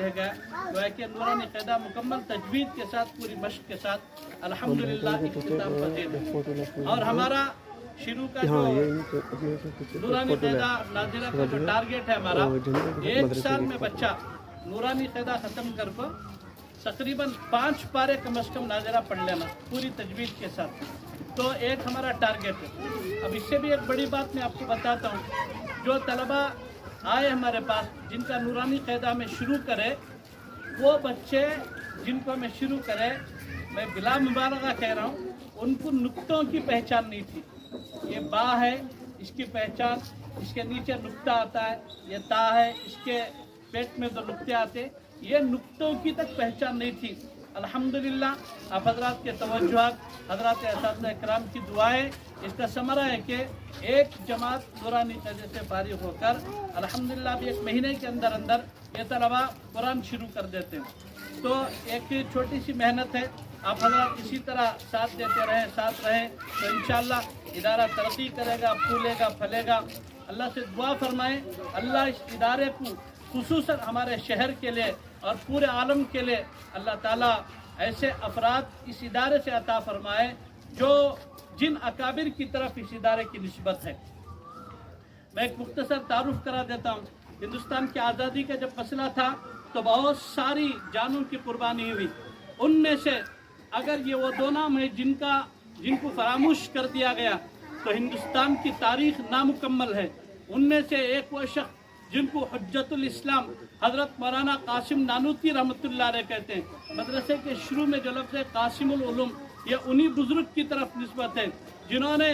رہ گیا وہ ہے کہ نورانی قاعدہ مکمل تجوید کے ساتھ پوری مشق کے ساتھ الحمدللہ اختتام پذیر ہے۔ اور ہمارا شروع کا جو نورانی قاعدہ ناظرہ کا جو ٹارگیٹ ہے ہمارا 1 سال میں بچہ نورانی قاعدہ ختم کر کو تقریباً 5 پارے کم از کم ناظرہ پڑھ لینا پوری تجوید کے ساتھ، تو ایک ہمارا ٹارگیٹ ہے۔ اب اس سے بھی ایک بڑی بات میں آپ کو بتاتا ہوں، جو طلبہ آئے ہمارے پاس جن کا نورانی قاعدہ میں شروع کرے، وہ بچے جن کو میں شروع کرے، میں بلا مبالغہ کہہ رہا ہوں، ان کو نقطوں کی پہچان نہیں تھی۔ یہ با ہے، اس کی پہچان، اس کے نیچے نقطہ آتا ہے، یہ تا ہے، اس کے پیٹ میں دو نقطے آتے، یہ نقطوں کی تک پہچان نہیں تھی۔ الحمدللہ آپ حضرات کے توجہات، حضرات اساتذہ اکرام کی دعائیں، اس کا ثمرہ ہے کہ ایک جماعت نورانی قاعدے سے فارغ ہو کر الحمدللہ ابھی 1 مہینے کے اندر اندر یہ طلبہ قرآن شروع کر دیتے ہیں۔ تو ایک چھوٹی سی محنت ہے، آپ حضرات اسی طرح ساتھ دیتے رہیں، ساتھ رہیں، تو انشاءاللہ ادارہ ترقی کرے گا، پھولے گا، پھلے گا۔ اللہ سے دعا فرمائیں اللہ اس ادارے کو خصوصاً ہمارے شہر کے لیے اور پورے عالم کے لیے اللہ تعالیٰ ایسے افراد اس ادارے سے عطا فرمائے جو جن اکابر کی طرف اس ادارے کی نسبت ہے۔ میں ایک مختصر تعارف کرا دیتا ہوں۔ ہندوستان کی آزادی کا جب مسئلہ تھا تو بہت ساری جانوں کی قربانی ہوئی، ان میں سے اگر یہ وہ 2 نام ہیں جن کو فراموش کر دیا گیا تو ہندوستان کی تاریخ نامکمل ہے۔ ان میں سے ایک وہ شخص جن کو حجت الاسلام حضرت مولانا قاسم نانوتوی رحمۃ اللہ علیہ کہتے ہیں۔ مدرسے کے شروع میں جو لفظ ہے قاسم العلوم، یہ انہی بزرگ کی طرف نسبت ہے جنہوں نے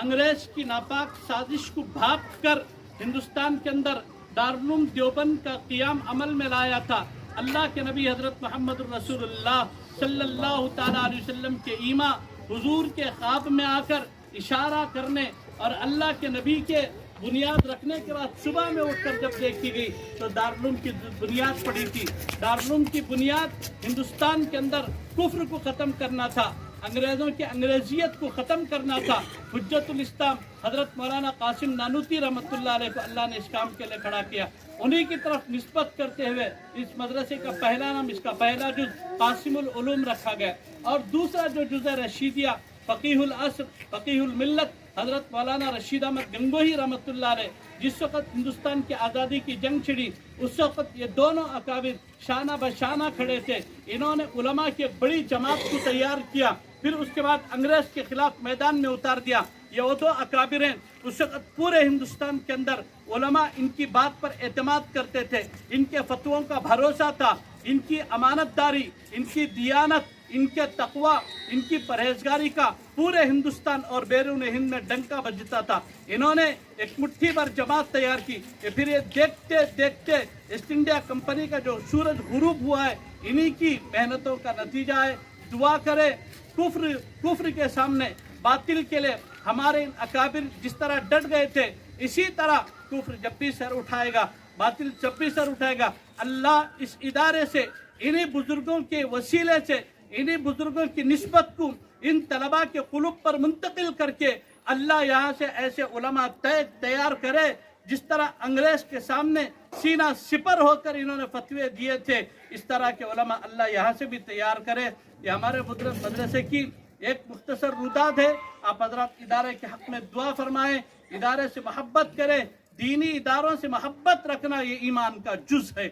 انگریز کی ناپاک سازش کو بھاگ کر ہندوستان کے اندر دارالعلوم دیوبند کا قیام عمل میں لایا تھا۔ اللہ کے نبی حضرت محمد الرسول اللہ صلی اللہ تعالیٰ علیہ وسلم کے ایما حضور کے خواب میں آ کر اشارہ کرنے اور اللہ کے نبی کے بنیاد رکھنے کے بعد صبح میں اٹھ کر جب دیکھی گئی تو دارالعلوم کی بنیاد پڑی تھی۔ دارالعلوم کی بنیاد ہندوستان کے اندر کفر کو ختم کرنا تھا، انگریزوں کی انگریزیت کو ختم کرنا تھا۔ حجت الاسلام حضرت مولانا قاسم نانوتوی رحمۃ اللہ علیہ کو اللہ نے اس کام کے لیے کھڑا کیا، انہی کی طرف نسبت کرتے ہوئے اس مدرسے کا پہلا نام، اس کا پہلا جز قاسم العلوم رکھا گیا۔ اور دوسرا جو جز ہے رشیدیہ، فقیہ العصر، فقیہ الملت حضرت مولانا رشید احمد گنگوہی رحمۃ اللہ علیہ، جس وقت ہندوستان کی آزادی کی جنگ چھڑی اس وقت یہ دونوں اکابر شانہ بشانہ کھڑے تھے۔ انہوں نے علماء کی بڑی جماعت کو تیار کیا، پھر اس کے بعد انگریز کے خلاف میدان میں اتار دیا۔ یہ وہ 2 اکابر ہیں، اس وقت پورے ہندوستان کے اندر علماء ان کی بات پر اعتماد کرتے تھے، ان کے فتووں کا بھروسہ تھا، ان کی امانت داری، ان کی دیانت، ان کے تقوی، ان کی پرہیزگاری کا پورے ہندوستان اور بیرون ہند میں ڈنکا بجتا تھا۔ انہوں نے ایک مٹھی بھر جماعت تیار کی کہ پھر یہ دیکھتے دیکھتے ایسٹ انڈیا کمپنی کا جو سورج غروب ہوا ہے، انہی کی محنتوں کا نتیجہ ہے۔ دعا کرے کفر کے سامنے، باطل کے لیے ہمارے اکابر جس طرح ڈٹ گئے تھے، اسی طرح کفر جب بھی سر اٹھائے گا، باطل جب بھی سر اٹھائے گا، اللہ اس ادارے سے، انہی بزرگوں کے وسیلے سے، انہی بزرگوں کی نسبت کو ان طلباء کے قلوب پر منتقل کر کے اللہ یہاں سے ایسے علماء تیار کرے جس طرح انگریز کے سامنے سینہ سپر ہو کر انہوں نے فتوے دیے تھے، اس طرح کے علماء اللہ یہاں سے بھی تیار کرے۔ یہ ہمارے مدرسے کی ایک مختصر روداد ہے۔ آپ حضرات ادارے کے حق میں دعا فرمائیں، ادارے سے محبت کریں، دینی اداروں سے محبت رکھنا یہ ایمان کا جز ہے۔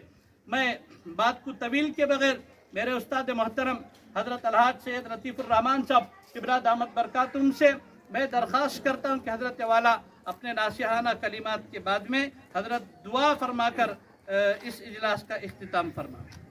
میں بات کو طویل کے بغیر میرے استاد محترم حضرت الحاج سید لطیف الرحمان صاحب کبریٰ دامت برکاتہم سے میں درخواست کرتا ہوں کہ حضرت والا اپنے ناصحانہ کلمات کے بعد میں حضرت دعا فرما کر اس اجلاس کا اختتام فرمائیں۔